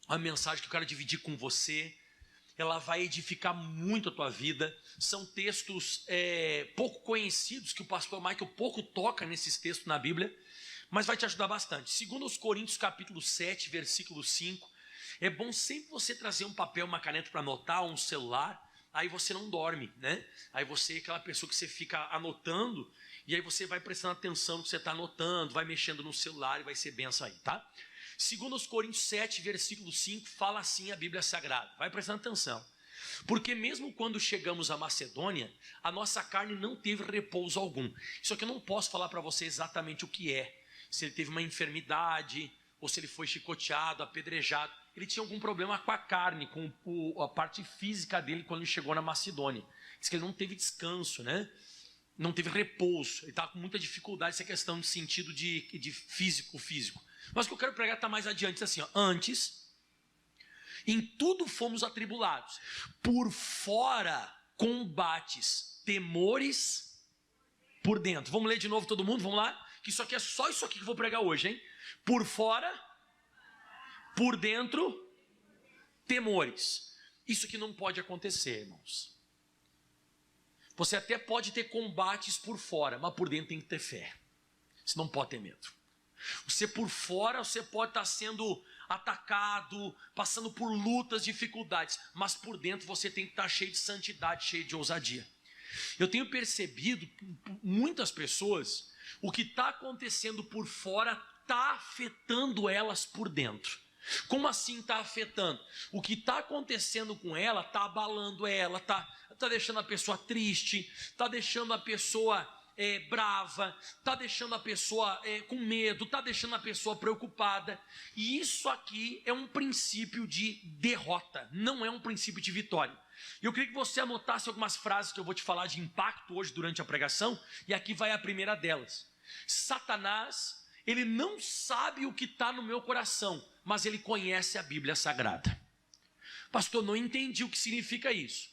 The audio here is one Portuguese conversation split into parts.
uma mensagem que eu quero dividir com você. Ela vai edificar muito a tua vida. São textos pouco conhecidos, que o pastor Michael pouco toca nesses textos na Bíblia, mas vai te ajudar bastante. Segundo os Coríntios capítulo 7, versículo 5, é bom sempre você trazer um papel, uma caneta para anotar, um celular, aí você não dorme, né? Aí você é aquela pessoa que você fica anotando, e aí você vai prestando atenção no que você está anotando, vai mexendo no celular e vai ser benção aí, tá? Segundo os Coríntios 7, versículo 5, fala assim a Bíblia Sagrada. Vai prestando atenção. Porque mesmo quando chegamos à Macedônia, a nossa carne não teve repouso algum. Isso aqui eu não posso falar para você exatamente o que é. Se ele teve uma enfermidade, ou se ele foi chicoteado, apedrejado. Ele tinha algum problema com a carne, com a parte física dele quando ele chegou na Macedônia. Diz que ele não teve descanso, né? Não teve repouso. Ele estava com muita dificuldade, essa questão de sentido de físico. Mas o que eu quero pregar está mais adiante, assim, ó. Antes, em tudo fomos atribulados, por fora combates, temores por dentro. Vamos ler de novo todo mundo, vamos lá? Que isso aqui é só isso aqui que eu vou pregar hoje, hein? Por fora, por dentro, temores. Isso aqui não pode acontecer, irmãos. Você até pode ter combates por fora, mas por dentro tem que ter fé. Você não pode ter medo. Você por fora, você pode estar sendo atacado, passando por lutas, dificuldades, mas por dentro você tem que estar cheio de santidade, cheio de ousadia. Eu tenho percebido muitas pessoas, o que está acontecendo por fora está afetando elas por dentro. Como assim está afetando? O que está acontecendo com ela está abalando ela, está deixando a pessoa triste, está deixando a pessoa brava, está deixando a pessoa com medo, está deixando a pessoa preocupada. E isso aqui é um princípio de derrota, não é um princípio de vitória. Eu queria que você anotasse algumas frases que eu vou te falar de impacto hoje durante a pregação, e aqui vai a primeira delas. Satanás, ele não sabe o que está no meu coração, mas ele conhece a Bíblia Sagrada. Pastor, não entendi o que significa isso.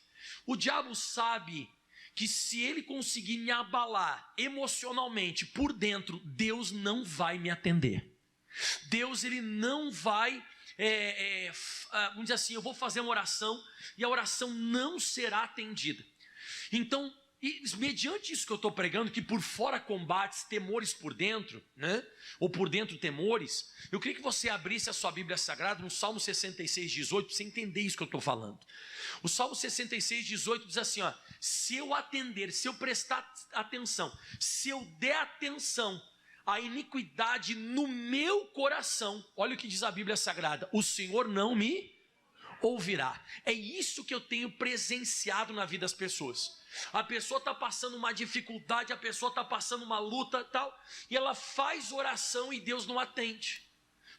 O diabo sabe que se ele conseguir me abalar emocionalmente por dentro, Deus não vai me atender. Deus, ele não vai, vamos dizer assim, eu vou fazer uma oração e a oração não será atendida. Então, mediante isso que eu estou pregando, que por fora combates, temores por dentro, né? Ou por dentro temores, eu queria que você abrisse a sua Bíblia Sagrada no Salmo 66, 18, para você entender isso que eu estou falando. O Salmo 66, 18 diz assim, ó: se eu atender, se eu prestar atenção, se eu der atenção à iniquidade no meu coração, olha o que diz a Bíblia Sagrada: o Senhor não me ouvirá. É isso que eu tenho presenciado na vida das pessoas. A pessoa está passando uma dificuldade, a pessoa está passando uma luta e tal, e ela faz oração e Deus não atende.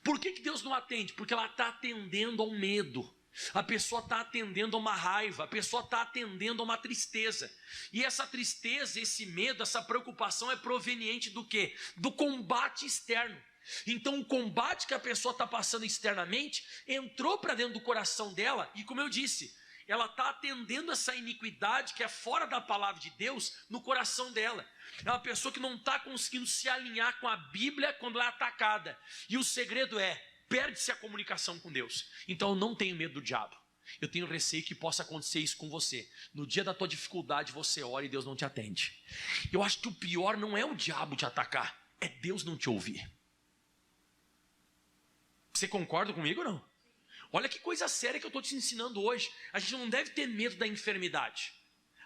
Por que Deus não atende? Porque ela está atendendo ao medo, a pessoa está atendendo a uma raiva, a pessoa está atendendo a uma tristeza. E essa tristeza, esse medo, essa preocupação é proveniente do quê? Do combate externo. Então o combate que a pessoa está passando externamente entrou para dentro do coração dela, e como eu disse, ela está atendendo essa iniquidade que é fora da palavra de Deus no coração dela. É uma pessoa que não está conseguindo se alinhar com a Bíblia quando ela é atacada. E o segredo é, perde-se a comunicação com Deus. Então eu não tenho medo do diabo. Eu tenho receio que possa acontecer isso com você. No dia da tua dificuldade você ora e Deus não te atende. Eu acho que o pior não é o diabo te atacar, é Deus não te ouvir. Você concorda comigo ou não? Olha que coisa séria que eu estou te ensinando hoje. A gente não deve ter medo da enfermidade.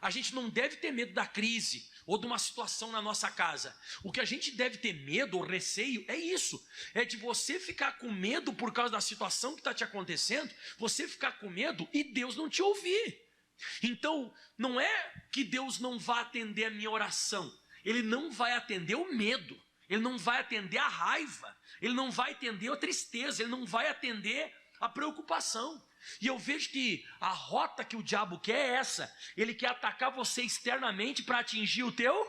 A gente não deve ter medo da crise ou de uma situação na nossa casa. O que a gente deve ter medo ou receio é isso. É de você ficar com medo por causa da situação que está te acontecendo. Você ficar com medo e Deus não te ouvir. Então, não é que Deus não vai atender a minha oração. Ele não vai atender o medo. Ele não vai atender a raiva. Ele não vai atender a tristeza. Ele não vai atender a preocupação. E eu vejo que a rota que o diabo quer é essa. Ele quer atacar você externamente para atingir o teu,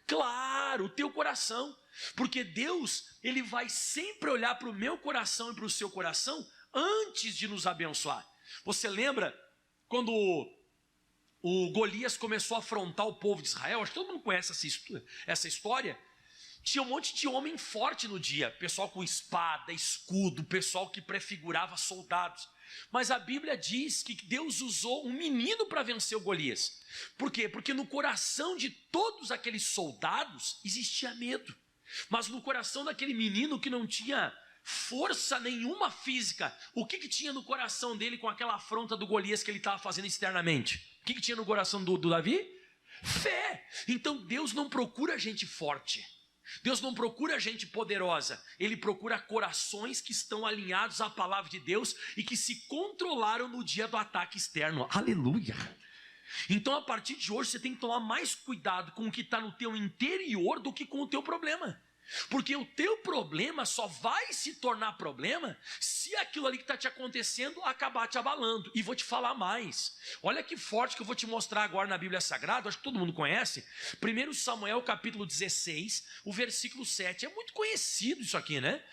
claro, o teu coração. Porque Deus, ele vai sempre olhar para o meu coração e para o seu coração antes de nos abençoar. Você lembra quando o Golias começou a afrontar o povo de Israel? Acho que todo mundo conhece essa história. Tinha um monte de homem forte no dia, pessoal com espada, escudo, pessoal que prefigurava soldados. Mas a Bíblia diz que Deus usou um menino para vencer o Golias. Por quê? Porque no coração de todos aqueles soldados existia medo. Mas no coração daquele menino que não tinha força nenhuma física, o que tinha no coração dele com aquela afronta do Golias que ele estava fazendo externamente? O que tinha no coração do Davi? Fé. Então Deus não procura gente forte. Deus não procura gente poderosa. Ele procura corações que estão alinhados à palavra de Deus e que se controlaram no dia do ataque externo. Aleluia. Então a partir de hoje você tem que tomar mais cuidado com o que está no teu interior do que com o teu problema. Porque o teu problema só vai se tornar problema se aquilo ali que está te acontecendo acabar te abalando. E vou te falar mais. Olha que forte que eu vou te mostrar agora na Bíblia Sagrada. Acho que todo mundo conhece. 1 Samuel capítulo 16, o versículo 7. É muito conhecido isso aqui, né?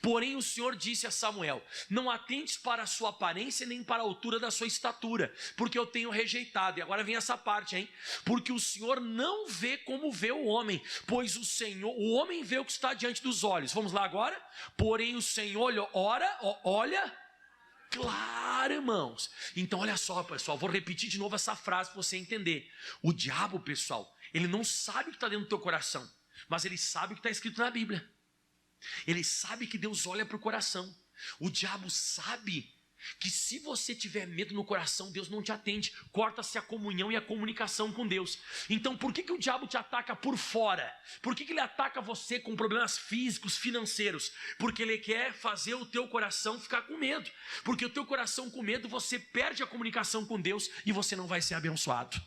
Porém o Senhor disse a Samuel: não atentes para a sua aparência nem para a altura da sua estatura, porque eu tenho rejeitado. E agora vem essa parte, hein? Porque o Senhor não vê como vê o homem, pois o homem vê o que está diante dos olhos. Vamos lá agora? Porém o Senhor olha claro, irmãos. Então olha só, pessoal, vou repetir de novo essa frase para você entender. O diabo, pessoal, ele não sabe o que está dentro do teu coração, mas ele sabe o que está escrito na Bíblia. Ele sabe que Deus olha para o coração. O diabo sabe que se você tiver medo no coração, Deus não te atende. Corta-se a comunhão e a comunicação com Deus. Então por que o diabo te ataca por fora? Por que ele ataca você com problemas físicos, financeiros? Porque ele quer fazer o teu coração ficar com medo. Porque o teu coração com medo, você perde a comunicação com Deus e você não vai ser abençoado.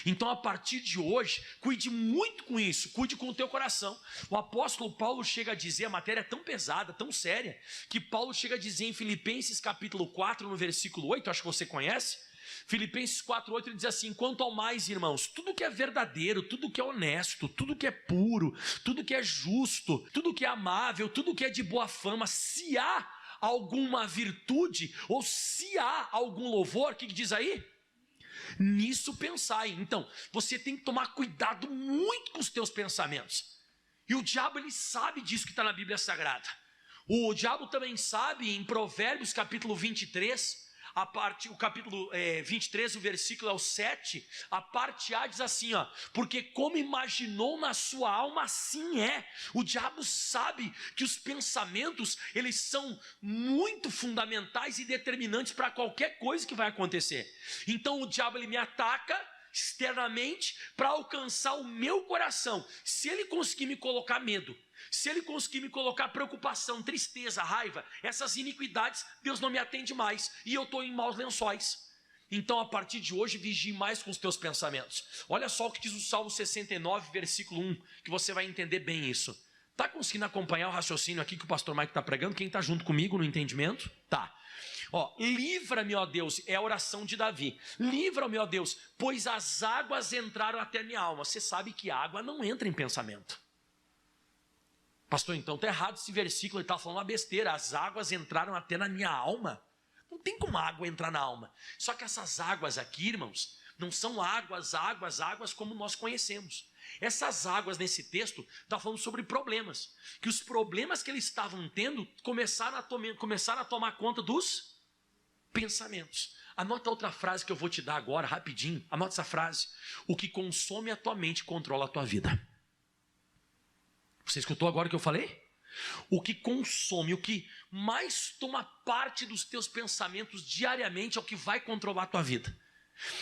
Então a partir de hoje, cuide muito com isso, cuide com o teu coração. O apóstolo Paulo chega a dizer, a matéria é tão pesada, tão séria, que Paulo chega a dizer em Filipenses capítulo 4, no versículo 8, acho que você conhece. Filipenses 4, 8, ele diz assim: quanto ao mais, irmãos, tudo que é verdadeiro, tudo que é honesto, tudo que é puro, tudo que é justo, tudo que é amável, tudo que é de boa fama, se há alguma virtude, ou se há algum louvor, o que diz aí? Nisso pensai. Então, você tem que tomar cuidado muito com os teus pensamentos. E o diabo, ele sabe disso que está na Bíblia Sagrada. O diabo também sabe em Provérbios capítulo 23, o capítulo 23, o versículo é o 7, a parte A diz assim, ó: porque como imaginou na sua alma, assim é. O diabo sabe que os pensamentos, eles são muito fundamentais e determinantes para qualquer coisa que vai acontecer. Então o diabo, ele me ataca externamente para alcançar o meu coração. Se ele conseguir me colocar medo, se ele conseguir me colocar preocupação, tristeza, raiva, essas iniquidades, Deus não me atende mais e eu estou em maus lençóis. Então a partir de hoje, vigie mais com os teus pensamentos. Olha só o que diz o Salmo 69, versículo 1, que você vai entender bem isso. Está conseguindo acompanhar o raciocínio aqui que o pastor Mike está pregando? Quem está junto comigo no entendimento? Tá. Ó, livra-me, ó Deus, é a oração de Davi. Livra-me, ó Deus, pois as águas entraram até minha alma. Você sabe que água não entra em pensamento. Pastor, então está errado esse versículo, ele está falando uma besteira. As águas entraram até na minha alma. Não tem como a água entrar na alma. Só que essas águas aqui, irmãos, não são águas como nós conhecemos. Essas águas nesse texto está falando sobre problemas. Que os problemas que eles estavam tendo começaram a tomar conta dos pensamentos. Anota outra frase que eu vou te dar agora, rapidinho. Anota essa frase: o que consome a tua mente controla a tua vida. Você escutou agora o que eu falei? O que consome, o que mais toma parte dos teus pensamentos diariamente é o que vai controlar a tua vida.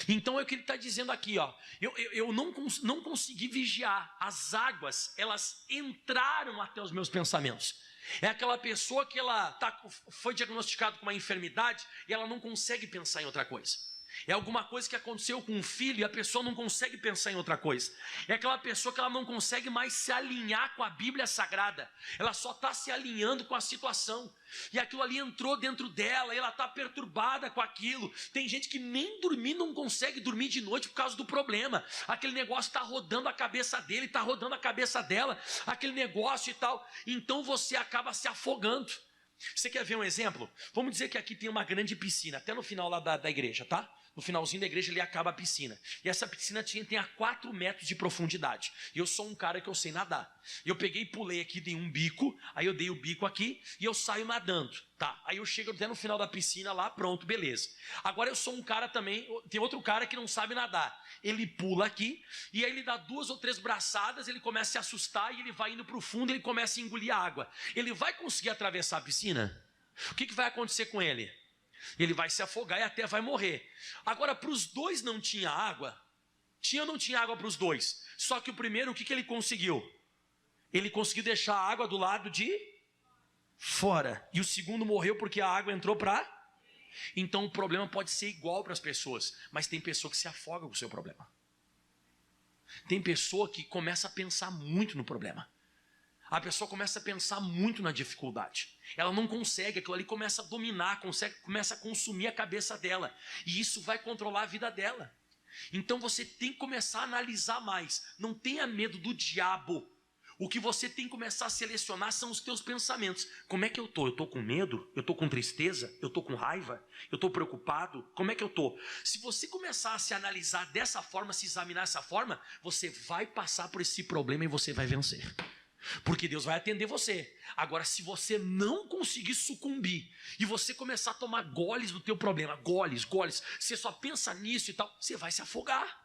Então é o que ele está dizendo aqui, ó. Eu não consegui vigiar. As águas, elas entraram até os meus pensamentos. É aquela pessoa que foi diagnosticada com uma enfermidade e ela não consegue pensar em outra coisa. É alguma coisa que aconteceu com um filho e a pessoa não consegue pensar em outra coisa. É aquela pessoa que ela não consegue mais se alinhar com a Bíblia Sagrada. Ela só está se alinhando com a situação. E aquilo ali entrou dentro dela e ela está perturbada com aquilo. Tem gente que nem dormir, não consegue dormir de noite por causa do problema. Aquele negócio está rodando a cabeça dele, está rodando a cabeça dela, aquele negócio e tal. Então você acaba se afogando. Você quer ver um exemplo? Vamos dizer que aqui tem uma grande piscina, até no final lá da igreja, tá? no finalzinho da igreja ali acaba a piscina. E essa piscina tem a 4 metros de profundidade. E eu sou um cara que eu sei nadar. E eu peguei e pulei aqui, dei um bico, aí eu dei o bico aqui e eu saio nadando. Tá, aí eu chego até no final da piscina lá, pronto, beleza. Agora eu sou um cara também, tem outro cara que não sabe nadar. Ele pula aqui e aí ele dá 2 ou 3 braçadas, ele começa a se assustar e ele vai indo para o fundo e ele começa a engolir a água. Ele vai conseguir atravessar a piscina? O que vai acontecer com ele? Ele vai se afogar e até vai morrer. Agora, para os dois não tinha água? Tinha ou não tinha água para os dois? Só que o primeiro, o que ele conseguiu? Ele conseguiu deixar a água do lado de fora. E o segundo morreu porque a água entrou para... Então o problema pode ser igual para as pessoas, mas tem pessoa que se afoga com o seu problema. Tem pessoa que começa a pensar muito no problema. A pessoa começa a pensar muito na dificuldade. Ela não consegue, aquilo ali começa a dominar, começa a consumir a cabeça dela. E isso vai controlar a vida dela. Então você tem que começar a analisar mais. Não tenha medo do diabo. O que você tem que começar a selecionar são os teus pensamentos. Como é que eu estou? Eu estou com medo? Eu estou com tristeza? Eu estou com raiva? Eu estou preocupado? Como é que eu estou? Se você começar a se analisar dessa forma, se examinar dessa forma, você vai passar por esse problema e você vai vencer. Porque Deus vai atender você. Agora, se você não conseguir sucumbir e você começar a tomar goles do teu problema, goles, você só pensa nisso e tal, você vai se afogar.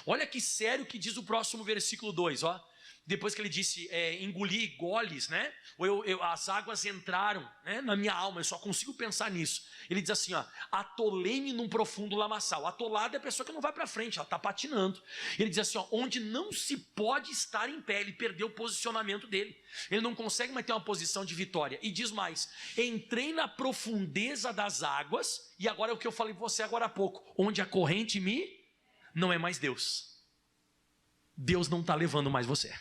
Olha que sério que diz o próximo versículo 2, ó. Depois que ele disse, engoli goles, né? As águas entraram, né, na minha alma, eu só consigo pensar nisso. Ele diz assim, ó, atolei-me num profundo lamaçal. Atolado é a pessoa que não vai para frente, ela está patinando. Ele diz assim, ó, onde não se pode estar em pé, ele perdeu o posicionamento dele. Ele não consegue mais ter uma posição de vitória. E diz mais, entrei na profundeza das águas, e agora é o que eu falei para você agora há pouco, onde a corrente não é mais Deus. Deus não está levando mais você.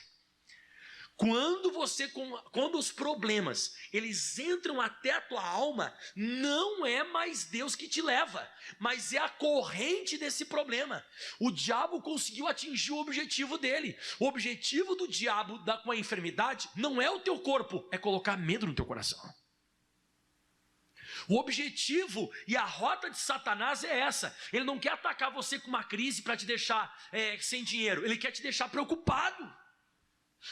Quando os problemas, eles entram até a tua alma, não é mais Deus que te leva, mas é a corrente desse problema. O diabo conseguiu atingir o objetivo dele. O objetivo do diabo com a enfermidade não é o teu corpo, é colocar medo no teu coração. O objetivo e a rota de Satanás é essa. Ele não quer atacar você com uma crise para te deixar sem dinheiro, ele quer te deixar preocupado.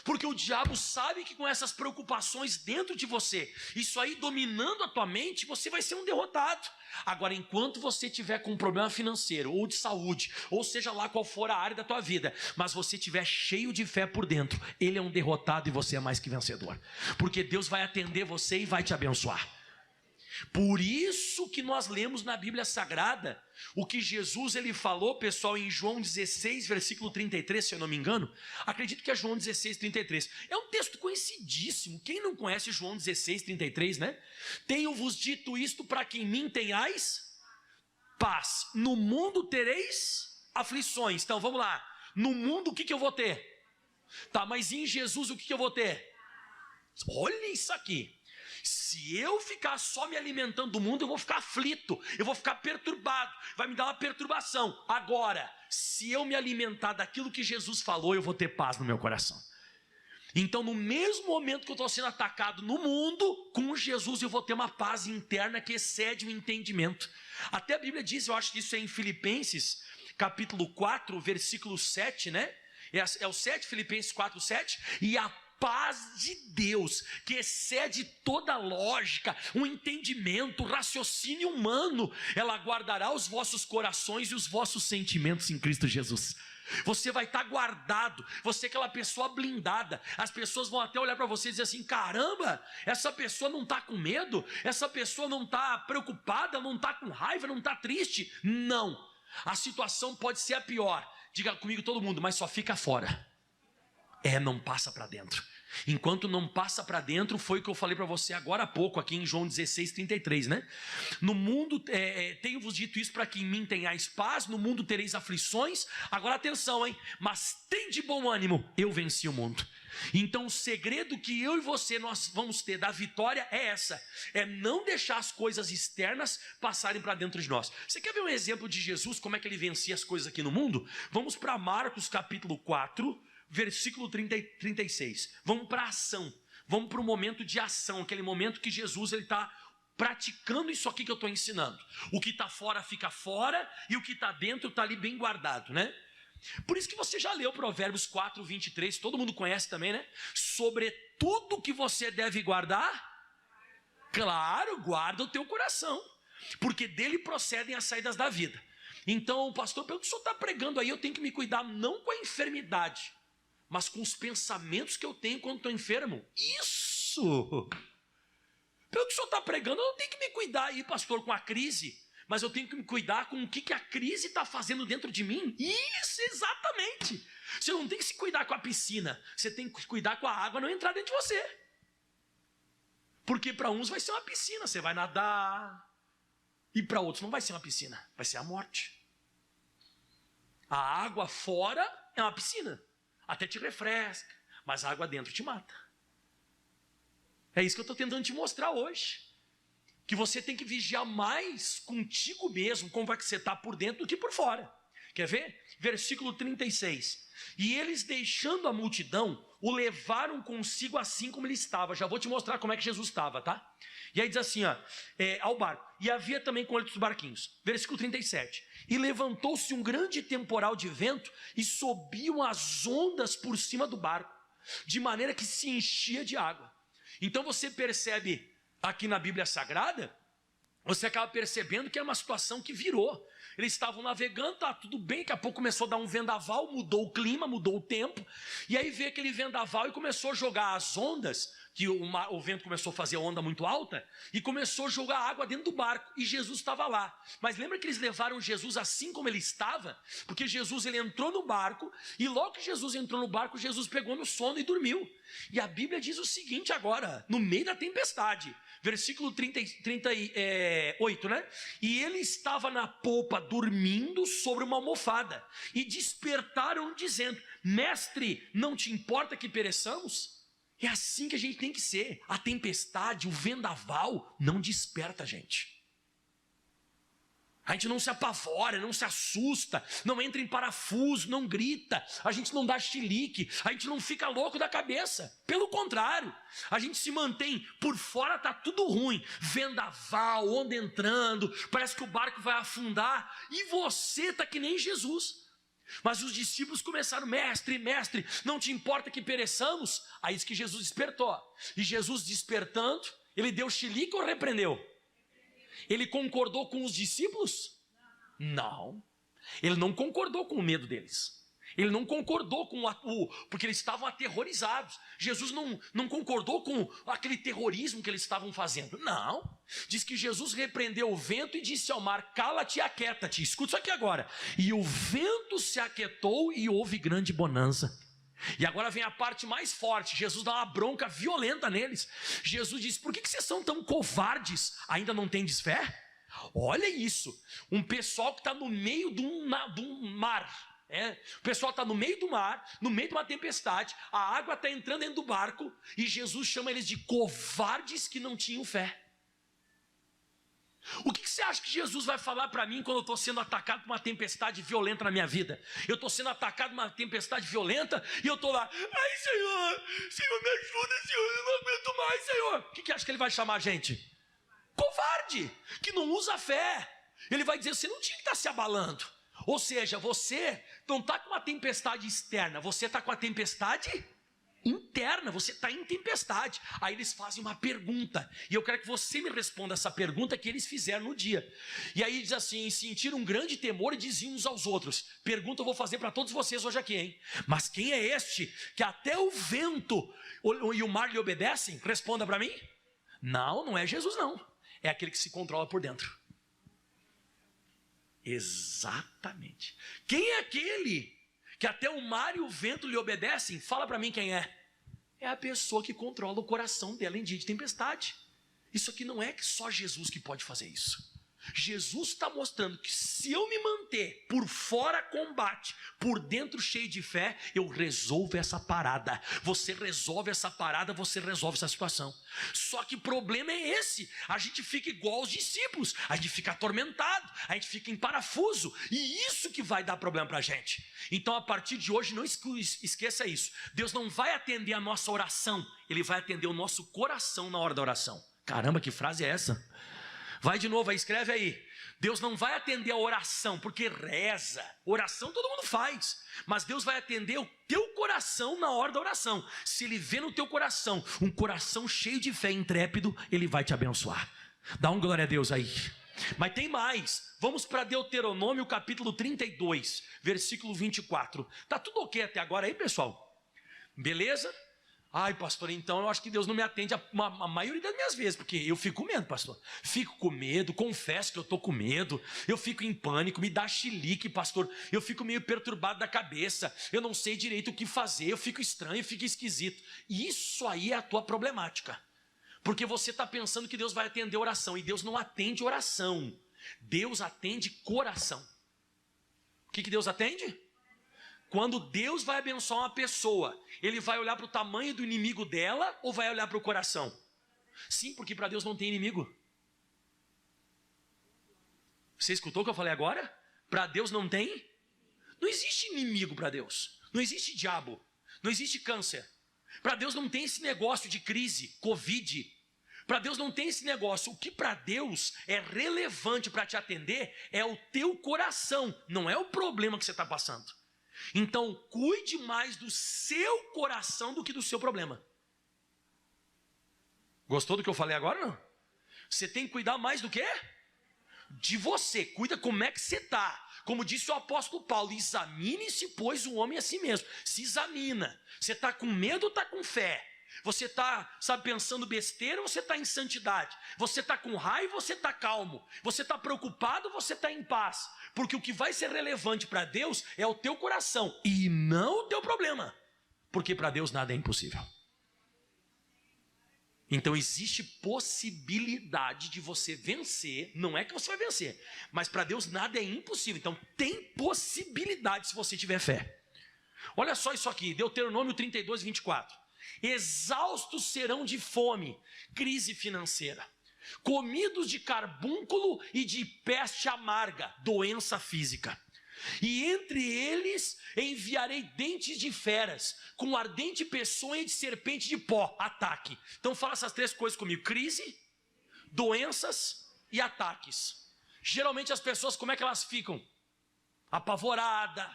Porque o diabo sabe que com essas preocupações dentro de você, isso aí dominando a tua mente, você vai ser um derrotado. Agora, enquanto você tiver com um problema financeiro ou de saúde, ou seja lá qual for a área da tua vida, mas você estiver cheio de fé por dentro, ele é um derrotado e você é mais que vencedor. Porque Deus vai atender você e vai te abençoar. Por isso que nós lemos na Bíblia Sagrada o que Jesus ele falou, pessoal, em João 16, versículo 33, se eu não me engano. Acredito que é João 16, 33. É um texto conhecidíssimo. Quem não conhece João 16, 33, né? Tenho-vos dito isto para que em mim tenhais paz. No mundo tereis aflições. Então vamos lá. No mundo o que eu vou ter? Tá, mas em Jesus o que eu vou ter? Olha isso aqui. Se eu ficar só me alimentando do mundo, eu vou ficar aflito, eu vou ficar perturbado, vai me dar uma perturbação. Agora, se eu me alimentar daquilo que Jesus falou, eu vou ter paz no meu coração. Então, no mesmo momento que eu estou sendo atacado no mundo, com Jesus eu vou ter uma paz interna que excede o entendimento. Até a Bíblia diz, eu acho que isso é em Filipenses, capítulo 4, versículo 7, né? É o 7, Filipenses 4, 7, e a paz de Deus, que excede toda lógica, um entendimento, raciocínio humano, ela guardará os vossos corações e os vossos sentimentos em Cristo Jesus. Você vai estar guardado, você é aquela pessoa blindada. As pessoas vão até olhar para você e dizer assim, caramba, essa pessoa não está com medo, essa pessoa não está preocupada, não está com raiva, não está triste. Não, a situação pode ser a pior, diga comigo todo mundo, mas só fica fora. Não passa para dentro. Enquanto não passa para dentro, foi o que eu falei para você agora há pouco, aqui em João 16, 33, né? No mundo, tenho-vos dito isso para que em mim tenhais paz, no mundo tereis aflições. Agora atenção, hein? Mas tem de bom ânimo, eu venci o mundo. Então o segredo que eu e você nós vamos ter da vitória é essa, é não deixar as coisas externas passarem para dentro de nós. Você quer ver um exemplo de Jesus, como é que ele vencia as coisas aqui no mundo? Vamos para Marcos capítulo 4, versículo 36, vamos para a ação, vamos para o momento de ação, aquele momento que Jesus está praticando isso aqui que eu estou ensinando. O que está fora fica fora e o que está dentro está ali bem guardado, né? Por isso que você já leu Provérbios 4, 23, todo mundo conhece também, né? Sobre tudo que você deve guardar, claro, guarda o teu coração, porque dele procedem as saídas da vida. Então o pastor pergunta: o senhor está pregando aí, eu tenho que me cuidar não com a enfermidade, mas com os pensamentos que eu tenho quando estou enfermo. Isso! Pelo que o senhor está pregando, eu não tenho que me cuidar aí, pastor, com a crise, mas eu tenho que me cuidar com o que a crise está fazendo dentro de mim. Isso, exatamente! Você não tem que se cuidar com a piscina, você tem que cuidar com a água não entrar dentro de você. Porque para uns vai ser uma piscina, você vai nadar, e para outros não vai ser uma piscina, vai ser a morte. A água fora é uma piscina, até te refresca, mas a água dentro te mata. É isso que eu estou tentando te mostrar hoje. Que você tem que vigiar mais contigo mesmo, como vai que você está por dentro do que por fora. Quer ver? Versículo 36. E eles, deixando a multidão, o levaram consigo assim como ele estava. Já vou te mostrar como é que Jesus estava, tá? E aí diz assim, ó, ao barco. E havia também com ele os barquinhos. Versículo 37. E levantou-se um grande temporal de vento e subiam as ondas por cima do barco, de maneira que se enchia de água. Então você percebe aqui na Bíblia Sagrada, você acaba percebendo que é uma situação que virou. Eles estavam navegando, tá tudo bem, daqui a pouco começou a dar um vendaval, mudou o clima, mudou o tempo, e aí veio aquele vendaval e começou a jogar as ondas, que o vento começou a fazer onda muito alta, e começou a jogar água dentro do barco, e Jesus estava lá. Mas lembra que eles levaram Jesus assim como ele estava? Porque Jesus, ele entrou no barco, e logo que Jesus entrou no barco, Jesus pegou no sono e dormiu. E a Bíblia diz o seguinte agora, no meio da tempestade, versículo 38, né? E ele estava na popa dormindo sobre uma almofada, e despertaram dizendo: mestre, não te importa que pereçamos? É assim que a gente tem que ser. A tempestade, o vendaval não desperta a gente. A gente não se apavora, não se assusta, não entra em parafuso, não grita, a gente não dá chilique, a gente não fica louco da cabeça. Pelo contrário, a gente se mantém, por fora está tudo ruim, vendaval, onda entrando, parece que o barco vai afundar, e você está que nem Jesus. Mas os discípulos começaram: mestre, mestre, não te importa que pereçamos? Aí isso que Jesus despertou. E Jesus despertando, ele deu chilique ou repreendeu? Ele concordou com os discípulos? Não. Ele não concordou com o medo deles. Ele não concordou com porque eles estavam aterrorizados. Jesus não concordou com aquele terrorismo que eles estavam fazendo. Não. Diz que Jesus repreendeu o vento e disse ao mar: cala-te e aquieta-te. Escuta isso aqui agora. E o vento se aquietou e houve grande bonança. E agora vem a parte mais forte. Jesus dá uma bronca violenta neles. Jesus diz: por que vocês são tão covardes? Ainda não tendes fé? Olha isso. Um pessoal que está no meio de um mar. O pessoal está no meio do mar, no meio de uma tempestade, a água está entrando dentro do barco, e Jesus chama eles de covardes que não tinham fé. O que você acha que Jesus vai falar para mim quando eu estou sendo atacado por uma tempestade violenta na minha vida? Eu estou sendo atacado por uma tempestade violenta e eu estou lá: ai Senhor, Senhor me ajuda, Senhor, eu não aguento mais, Senhor. O que acha que ele vai chamar a gente? Covarde, que não usa fé. Ele vai dizer: você não tinha que estar se abalando. Ou seja, você não está com uma tempestade externa, você está com a tempestade interna, você está em tempestade. Aí eles fazem uma pergunta, e eu quero que você me responda essa pergunta que eles fizeram no dia. E aí diz assim: sentiram um grande temor e diziam uns aos outros. Pergunta eu vou fazer para todos vocês hoje aqui, hein? Mas quem é este que até o vento e o mar lhe obedecem? Responda para mim. Não é Jesus não, é aquele que se controla por dentro. Exatamente. Quem é aquele que até o mar e o vento lhe obedecem? Fala para mim quem é. É a pessoa que controla o coração dela em dia de tempestade. Isso aqui não é só Jesus que pode fazer isso. Jesus está mostrando que se eu me manter por fora combate, por dentro cheio de fé, eu resolvo essa parada. Você resolve essa parada, você resolve essa situação. Só que o problema é esse: a gente fica igual aos discípulos, a gente fica atormentado, a gente fica em parafuso, e isso que vai dar problema para a gente. Então a partir de hoje não esqueça isso. Deus não vai atender a nossa oração, Ele vai atender o nosso coração na hora da oração. Caramba, que frase é essa? Vai de novo aí, escreve aí. Deus não vai atender a oração, porque reza. Oração todo mundo faz, mas Deus vai atender o teu coração na hora da oração. Se Ele vê no teu coração um coração cheio de fé, intrépido, Ele vai te abençoar. Dá um glória a Deus aí. Mas tem mais. Vamos para Deuteronômio capítulo 32, versículo 24. Tá tudo ok até agora aí, pessoal? Beleza? Ai, pastor, então eu acho que Deus não me atende a maioria das minhas vezes, porque eu fico com medo, pastor. Fico com medo, confesso que eu estou com medo, eu fico em pânico, me dá chilique, pastor. Eu fico meio perturbado da cabeça, eu não sei direito o que fazer, eu fico estranho, eu fico esquisito. Isso aí é a tua problemática, porque você está pensando que Deus vai atender oração, e Deus não atende oração, Deus atende coração. O que Deus atende? Quando Deus vai abençoar uma pessoa, Ele vai olhar para o tamanho do inimigo dela ou vai olhar para o coração? Sim, porque para Deus não tem inimigo. Você escutou o que eu falei agora? Para Deus não tem? Não existe inimigo para Deus. Não existe diabo. Não existe câncer. Para Deus não tem esse negócio de crise, Covid. Para Deus não tem esse negócio. O que para Deus é relevante para te atender é o teu coração, não é o problema que você está passando. Então, cuide mais do seu coração do que do seu problema. Gostou do que eu falei agora, não? Você tem que cuidar mais do quê? De você. Cuida como é que você está. Como disse o apóstolo Paulo, examine-se, pois, o homem a si mesmo. Se examina. Você está com medo ou está com fé? Você está, pensando besteira ou você está em santidade? Você está com raiva ou você está calmo? Você está preocupado ou você está em paz? Porque o que vai ser relevante para Deus é o teu coração e não o teu problema. Porque para Deus nada é impossível. Então existe possibilidade de você vencer. Não é que você vai vencer, mas para Deus nada é impossível. Então tem possibilidade se você tiver fé. Olha só isso aqui, Deuteronômio 32, 24. Exaustos serão de fome, crise financeira, comidos de carbúnculo e de peste amarga, doença física. E entre eles enviarei dentes de feras, com ardente peçonha de serpente de pó, ataque. Então fala essas três coisas comigo: crise, doenças e ataques. Geralmente as pessoas, como é que elas ficam? Apavoradas,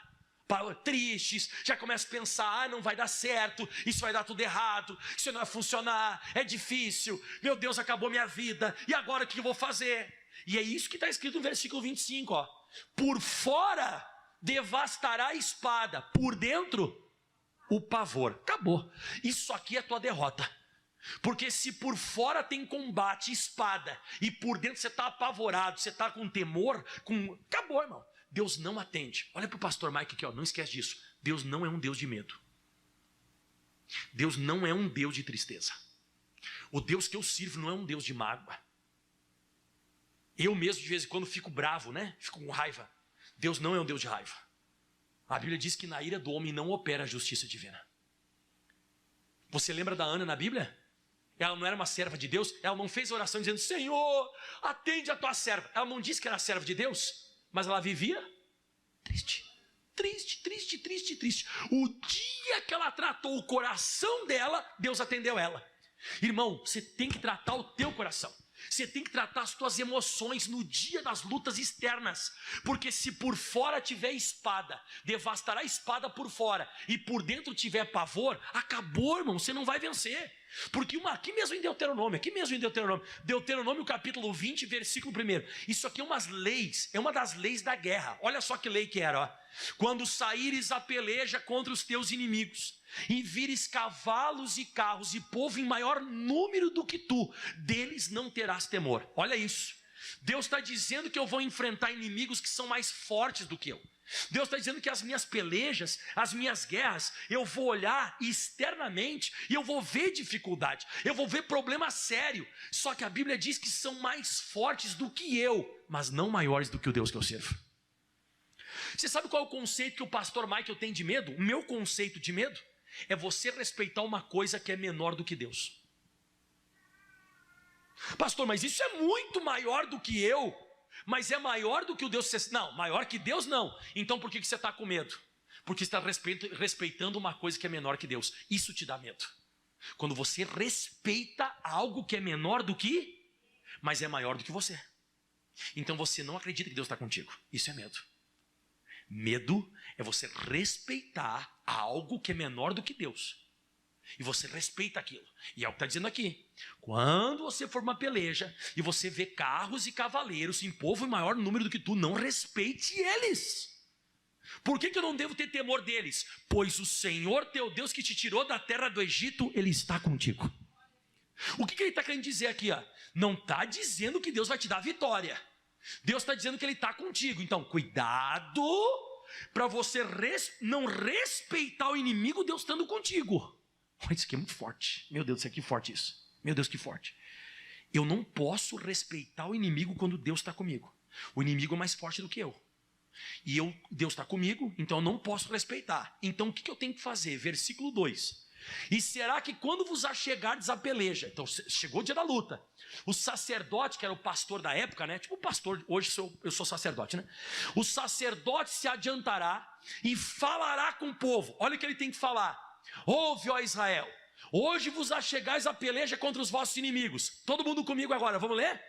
tristes, já começa a pensar, não vai dar certo, isso vai dar tudo errado, isso não vai funcionar, é difícil, meu Deus, acabou minha vida, e agora o que eu vou fazer? E é isso que está escrito no versículo 25, ó. Por fora devastará a espada, por dentro o pavor. Acabou. Isso aqui é a tua derrota. Porque se por fora tem combate, espada, e por dentro você está apavorado, você está com temor, acabou, irmão. Deus não atende. Olha para o pastor Mike aqui, ó, não esquece disso. Deus não é um Deus de medo. Deus não é um Deus de tristeza. O Deus que eu sirvo não é um Deus de mágoa. Eu mesmo de vez em quando fico bravo, né? Fico com raiva. Deus não é um Deus de raiva. A Bíblia diz que na ira do homem não opera a justiça divina. Você lembra da Ana na Bíblia? Ela não era uma serva de Deus. Ela não fez oração dizendo: Senhor, atende a tua serva. Ela não disse que era serva de Deus. Mas ela vivia triste, triste, triste, triste, triste. O dia que ela tratou o coração dela, Deus atendeu ela. Irmão, você tem que tratar o teu coração. Você tem que tratar as tuas emoções no dia das lutas externas. Porque se por fora tiver espada, devastará a espada por fora, e por dentro tiver pavor, acabou, irmão, você não vai vencer. Porque aqui mesmo em Deuteronômio, Deuteronômio capítulo 20, versículo 1. Isso aqui é umas leis, é uma das leis da guerra. Olha só que lei que era, ó. Quando saíres a peleja contra os teus inimigos, e vires cavalos e carros e povo em maior número do que tu, deles não terás temor. Olha isso. Deus está dizendo que eu vou enfrentar inimigos que são mais fortes do que eu. Deus está dizendo que as minhas pelejas, as minhas guerras, eu vou olhar externamente e eu vou ver dificuldade, eu vou ver problema sério. Só que a Bíblia diz que são mais fortes do que eu, mas não maiores do que o Deus que eu sirvo. Você sabe qual é o conceito que o pastor Michael tem de medo? O meu conceito de medo é você respeitar uma coisa que é menor do que Deus. Pastor, mas isso é muito maior do que eu. Mas é maior do que o Deus. Não, maior que Deus não. Então por que você está com medo? Porque você está respeitando uma coisa que é menor que Deus. Isso te dá medo. Quando você respeita algo que é menor do que, mas é maior do que você. Então você não acredita que Deus está contigo. Isso é medo. Medo é você respeitar algo que é menor do que Deus. E você respeita aquilo. E é o que está dizendo aqui. Quando você for uma peleja e você vê carros e cavaleiros em povo em maior número do que tu, não respeite eles. Por que eu não devo ter temor deles? Pois o Senhor teu Deus que te tirou da terra do Egito, Ele está contigo. O que ele está querendo dizer aqui? Não está dizendo que Deus vai te dar vitória. Deus está dizendo que Ele está contigo. Então, cuidado para você não respeitar o inimigo, Deus estando contigo. Olha, isso aqui é muito forte. Meu Deus, isso aqui é forte isso. Meu Deus, que forte. Eu não posso respeitar o inimigo quando Deus está comigo. O inimigo é mais forte do que eu. E Deus está comigo, então eu não posso respeitar. Então o que eu tenho que fazer? Versículo 2. E será que quando vos achegardes à peleja, então chegou o dia da luta, o sacerdote, que era o pastor da época, né? Tipo o pastor, hoje eu sou sacerdote, né? O sacerdote se adiantará e falará com o povo. Olha o que ele tem que falar. Ouve, ó Israel, hoje vos achegais à peleja contra os vossos inimigos. Todo mundo comigo agora, vamos ler?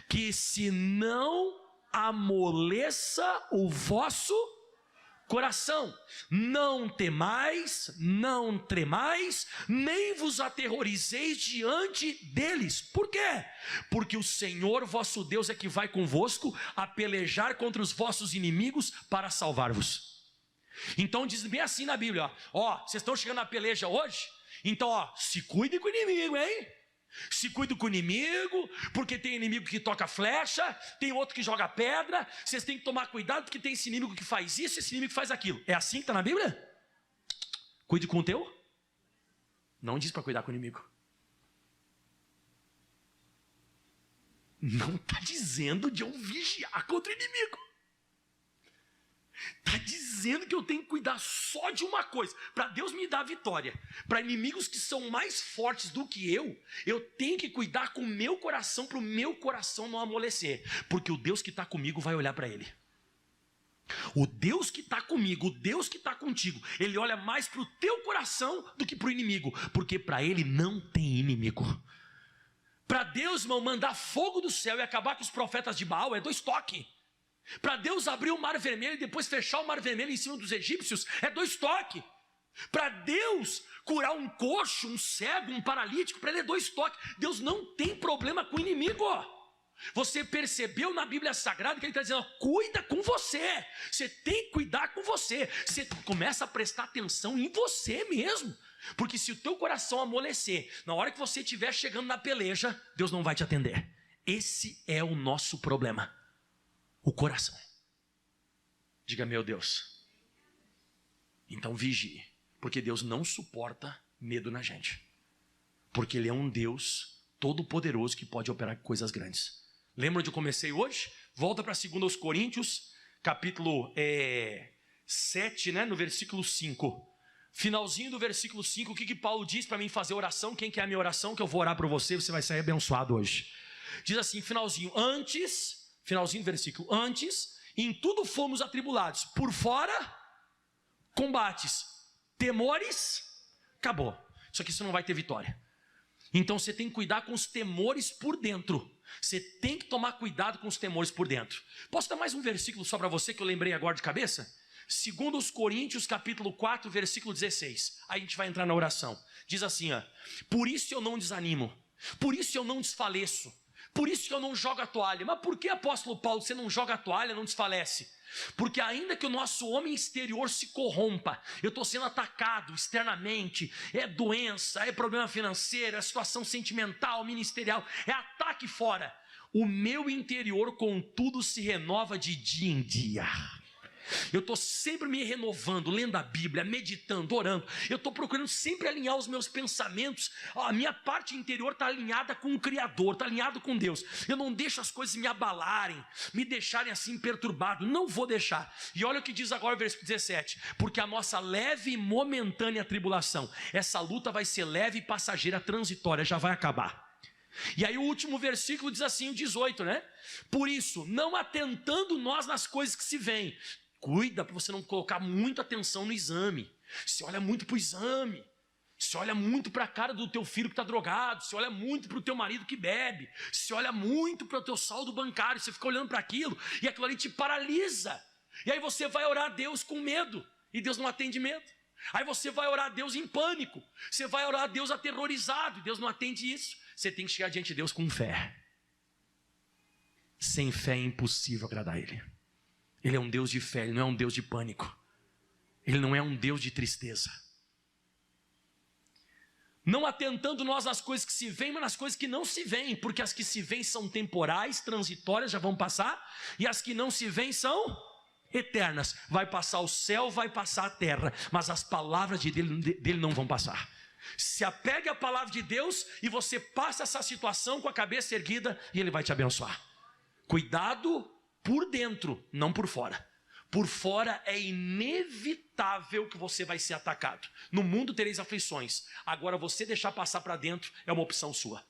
Que se não amoleça o vosso coração, não temais, não tremais, nem vos aterrorizeis diante deles. Por quê? Porque o Senhor vosso Deus é que vai convosco a pelejar contra os vossos inimigos para salvar-vos. Então diz bem assim na Bíblia, ó, vocês estão chegando na peleja hoje? Então, ó, se cuide com o inimigo, hein? Se cuide com o inimigo, porque tem inimigo que toca flecha, tem outro que joga pedra. Vocês têm que tomar cuidado, porque tem esse inimigo que faz isso, esse inimigo que faz aquilo. É assim que está na Bíblia? Cuide com o teu? Não diz para cuidar com o inimigo. Não está dizendo de eu vigiar contra o inimigo. Está dizendo que eu tenho que cuidar só de uma coisa. Para Deus me dar vitória, para inimigos que são mais fortes do que eu tenho que cuidar com o meu coração, para o meu coração não amolecer. Porque o Deus que está comigo vai olhar para ele. O Deus que está comigo, o Deus que está contigo, Ele olha mais para o teu coração do que para o inimigo. Porque para Ele não tem inimigo. Para Deus, irmão, mandar fogo do céu e acabar com os profetas de Baal é 2 toques. Para Deus abrir o mar vermelho e depois fechar o mar vermelho em cima dos egípcios é 2 toques. Para Deus curar um coxo, um cego, um paralítico, para Ele é 2 toques. Deus não tem problema com o inimigo. Você percebeu na Bíblia Sagrada que Ele está dizendo, cuida com você. Você tem que cuidar com você. Você começa a prestar atenção em você mesmo. Porque se o teu coração amolecer, na hora que você estiver chegando na peleja, Deus não vai te atender. Esse é o nosso problema. O coração. Diga, meu Deus. Então vigie, porque Deus não suporta medo na gente. Porque Ele é um Deus todo-poderoso que pode operar coisas grandes. Lembra onde eu comecei hoje? Volta para 2 Coríntios, capítulo 7, né, no versículo 5. Finalzinho do versículo 5, o que Paulo diz para mim fazer oração? Quem quer a minha oração? Que eu vou orar para você, você vai sair abençoado hoje. Diz assim, finalzinho do versículo, antes, em tudo fomos atribulados, por fora, combates, temores, acabou. Isso aqui você não vai ter vitória. Então você tem que cuidar com os temores por dentro. Você tem que tomar cuidado com os temores por dentro. Posso dar mais um versículo só para você que eu lembrei agora de cabeça? 2 Coríntios, capítulo 4, versículo 16. Aí a gente vai entrar na oração. Diz assim, ó, por isso eu não desanimo, por isso eu não desfaleço. Por isso que eu não jogo a toalha. Mas por que, apóstolo Paulo, você não joga a toalha, não desfalece? Porque ainda que o nosso homem exterior se corrompa, eu estou sendo atacado externamente, é doença, é problema financeiro, é situação sentimental, ministerial, é ataque fora. O meu interior, contudo, se renova de dia em dia. Eu estou sempre me renovando, lendo a Bíblia, meditando, orando. Eu estou procurando sempre alinhar os meus pensamentos. A minha parte interior está alinhada com o Criador, está alinhado com Deus. Eu não deixo as coisas me abalarem, me deixarem assim perturbado. Não vou deixar. E olha o que diz agora o versículo 17. Porque a nossa leve e momentânea tribulação, essa luta vai ser leve e passageira, transitória, já vai acabar. E aí o último versículo diz assim, o 18, né? Por isso, não atentando nós nas coisas que se veem. Cuida para você não colocar muita atenção no exame. Você olha muito para o exame. Você olha muito para a cara do teu filho que está drogado, você olha muito para o teu marido que bebe, você olha muito para o teu saldo bancário, você fica olhando para aquilo e aquilo ali te paralisa. E aí você vai orar a Deus com medo e Deus não atende medo. Aí você vai orar a Deus em pânico, você vai orar a Deus aterrorizado e Deus não atende isso. Você tem que chegar diante de Deus com fé. Sem fé é impossível agradar Ele. Ele é um Deus de fé, Ele não é um Deus de pânico. Ele não é um Deus de tristeza. Não atentando nós nas coisas que se veem, mas nas coisas que não se veem, porque as que se veem são temporais, transitórias, já vão passar, e as que não se veem são eternas. Vai passar o céu, vai passar a terra, mas as palavras dele não vão passar. Se apegue à palavra de Deus e você passa essa situação com a cabeça erguida e Ele vai te abençoar. Cuidado por dentro, não por fora. Por fora é inevitável que você vai ser atacado. No mundo tereis aflições. Agora você deixar passar para dentro é uma opção sua.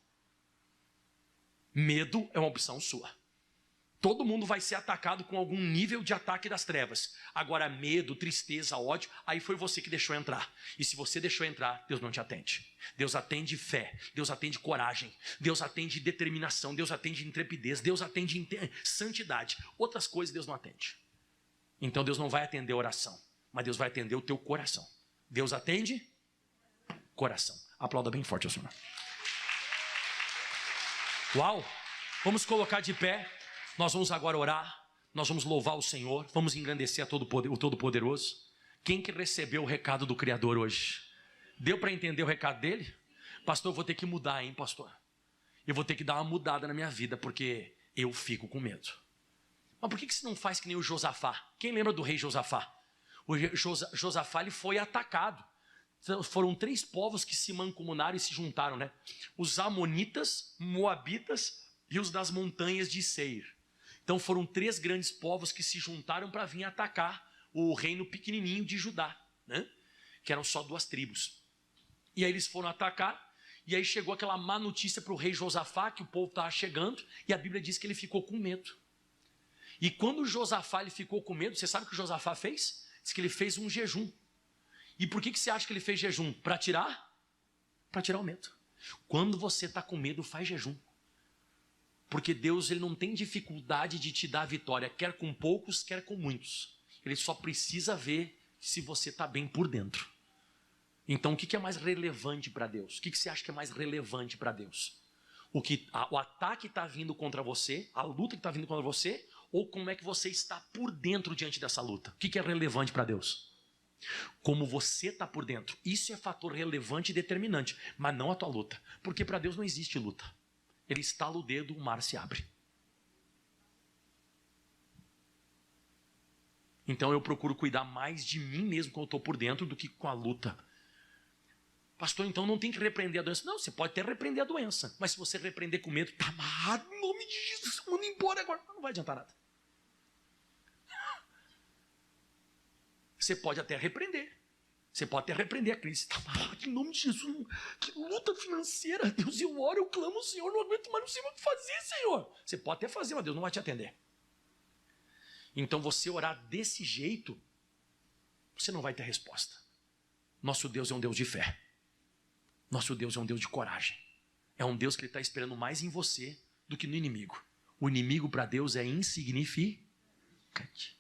Medo é uma opção sua. Todo mundo vai ser atacado com algum nível de ataque das trevas. Agora medo, tristeza, ódio, aí foi você que deixou entrar. E se você deixou entrar, Deus não te atende. Deus atende fé, Deus atende coragem, Deus atende determinação, Deus atende intrepidez, Deus atende santidade. Outras coisas Deus não atende. Então Deus não vai atender a oração, mas Deus vai atender o teu coração. Deus atende coração. Aplauda bem forte ao Senhor. Uau! Vamos colocar de pé. Nós vamos agora orar. Nós vamos louvar o Senhor. Vamos engrandecer o Todo-Poderoso. Quem que recebeu o recado do Criador hoje? Deu para entender o recado dele? Pastor, eu vou ter que mudar, hein, pastor? Eu vou ter que dar uma mudada na minha vida, porque eu fico com medo. Mas por que você não faz que nem o Josafá? Quem lembra do rei Josafá? O Josafá ele foi atacado. Foram 3 povos que se mancomunaram e se juntaram, né? Os amonitas, moabitas e os das montanhas de Seir. Então foram 3 grandes povos que se juntaram para vir atacar o reino pequenininho de Judá, né? Que eram só 2 tribos. E aí eles foram atacar, e aí chegou aquela má notícia para o rei Josafá, que o povo estava chegando, e a Bíblia diz que ele ficou com medo. E quando o Josafá ele ficou com medo, você sabe o que o Josafá fez? Diz que ele fez um jejum. E por que você acha que ele fez jejum? Para tirar? Para tirar o medo. Quando você está com medo, faz jejum. Porque Deus ele não tem dificuldade de te dar a vitória, quer com poucos, quer com muitos. Ele só precisa ver se você está bem por dentro. Então o que é mais relevante para Deus? O que você acha que é mais relevante para Deus? O ataque está vindo contra você, a luta que está vindo contra você, ou como é que você está por dentro diante dessa luta? O que é relevante para Deus? Como você está por dentro. Isso é fator relevante e determinante, mas não a tua luta. Porque para Deus não existe luta. Ele estala o dedo, o mar se abre. Então eu procuro cuidar mais de mim mesmo quando eu estou por dentro do que com a luta. Pastor, então não tem que repreender a doença. Não, você pode até repreender a doença. Mas se você repreender com medo, está amarrado em nome de Jesus, manda embora agora. Não vai adiantar nada. Você pode até repreender. Você pode até repreender a crise. Está amarrado em nome de Jesus. Que luta financeira. Deus, eu oro, eu clamo ao Senhor. Não aguento mais, não sei mais o que fazer, Senhor. Você pode até fazer, mas Deus não vai te atender. Então você orar desse jeito, você não vai ter resposta. Nosso Deus é um Deus de fé. Nosso Deus é um Deus de coragem. É um Deus que Ele está esperando mais em você do que no inimigo. O inimigo para Deus é insignificante.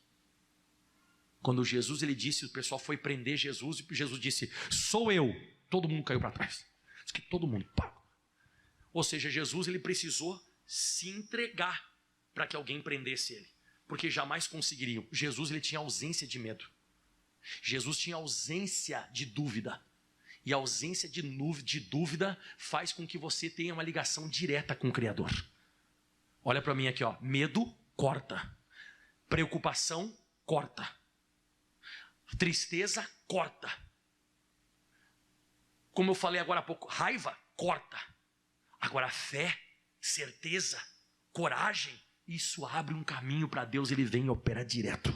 Quando Jesus ele disse, o pessoal foi prender Jesus, e Jesus disse, sou eu. Todo mundo caiu para trás. Diz que todo mundo. Pá. Ou seja, Jesus ele precisou se entregar para que alguém prendesse ele. Porque jamais conseguiriam. Jesus ele tinha ausência de medo. Jesus tinha ausência de dúvida. E a ausência de dúvida faz com que você tenha uma ligação direta com o Criador. Olha para mim aqui, ó. Medo, corta. Preocupação, corta. Tristeza, corta. Como eu falei agora há pouco, raiva, corta. Agora fé, certeza, coragem, isso abre um caminho para Deus, Ele vem e opera direto.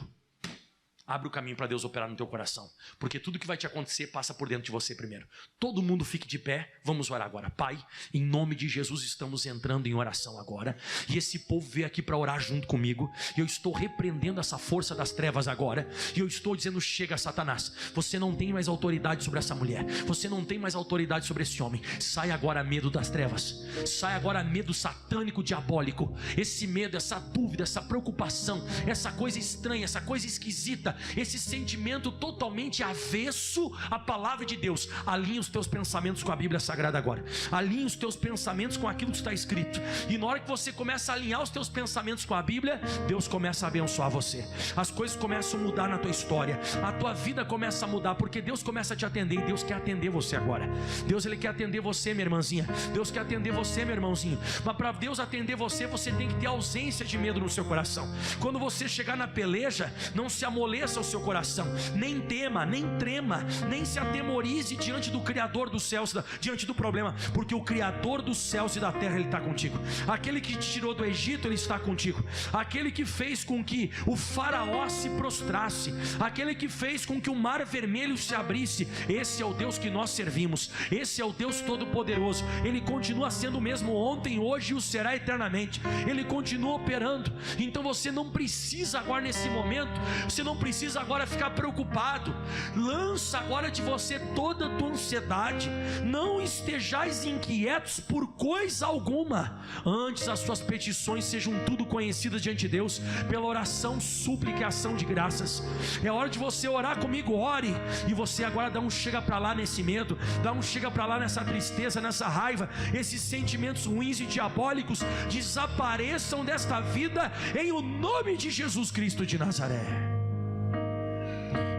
Abre o caminho para Deus operar no teu coração, porque tudo que vai te acontecer passa por dentro de você primeiro. Todo mundo fique de pé, vamos orar agora. Pai, em nome de Jesus, estamos entrando em oração agora, e esse povo veio aqui para orar junto comigo, e eu estou repreendendo essa força das trevas agora, e eu estou dizendo: chega, Satanás, você não tem mais autoridade sobre essa mulher, você não tem mais autoridade sobre esse homem. Sai agora medo das trevas, sai agora medo satânico, diabólico, esse medo, essa dúvida, essa preocupação, essa coisa estranha, essa coisa esquisita, esse sentimento totalmente avesso à palavra de Deus. Alinha os teus pensamentos com a Bíblia Sagrada agora, alinha os teus pensamentos com aquilo que está escrito, e na hora que você começa a alinhar os teus pensamentos com a Bíblia, Deus começa a abençoar você, as coisas começam a mudar na tua história, a tua vida começa a mudar, porque Deus começa a te atender, e Deus quer atender você agora. Deus, Ele quer atender você, minha irmãzinha, Deus quer atender você, meu irmãozinho, mas para Deus atender você, você tem que ter ausência de medo no seu coração. Quando você chegar na peleja, não se amoleça o seu coração, nem tema, nem trema, nem se atemorize diante do Criador dos céus, diante do problema, porque o Criador dos céus e da terra, Ele está contigo. Aquele que te tirou do Egito, Ele está contigo. Aquele que fez com que o faraó se prostrasse, aquele que fez com que o mar vermelho se abrisse, esse é o Deus que nós servimos, esse é o Deus todo-poderoso. Ele continua sendo o mesmo ontem, hoje e o será eternamente. Ele continua operando. Então você não precisa agora, nesse momento, você não precisa agora ficar preocupado. Lança agora de você toda a tua ansiedade. Não estejais inquietos por coisa alguma, antes as suas petições sejam tudo conhecidas diante de Deus, pela oração, súplica e ação de graças. É hora de você orar comigo. Ore, e você agora dá um chega para lá nesse medo, dá um chega para lá nessa tristeza, nessa raiva. Esses sentimentos ruins e diabólicos desapareçam desta vida, em o nome de Jesus Cristo de Nazaré.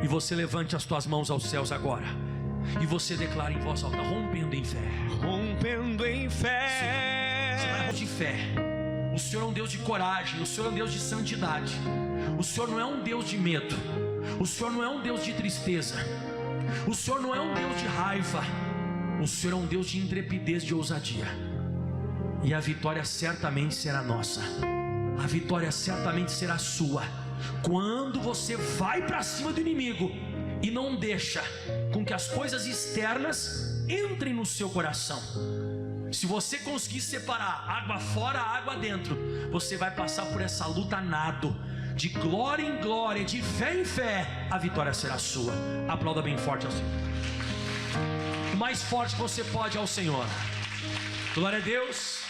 E você levante as tuas mãos aos céus agora, e você declara em voz alta: rompendo em fé. Rompendo em fé. Você vai de fé. O Senhor é um Deus de coragem, o Senhor é um Deus de santidade, o Senhor não é um Deus de medo, o Senhor não é um Deus de tristeza, o Senhor não é um Deus de raiva, o Senhor é um Deus de intrepidez, de ousadia. E a vitória certamente será nossa, a vitória certamente será sua, quando você vai para cima do inimigo e não deixa com que as coisas externas entrem no seu coração. Se você conseguir separar água fora, água dentro, você vai passar por essa luta a nado, de glória em glória, de fé em fé. A vitória será sua. Aplauda bem forte ao Senhor, o mais forte que você pode ao Senhor. Glória a Deus.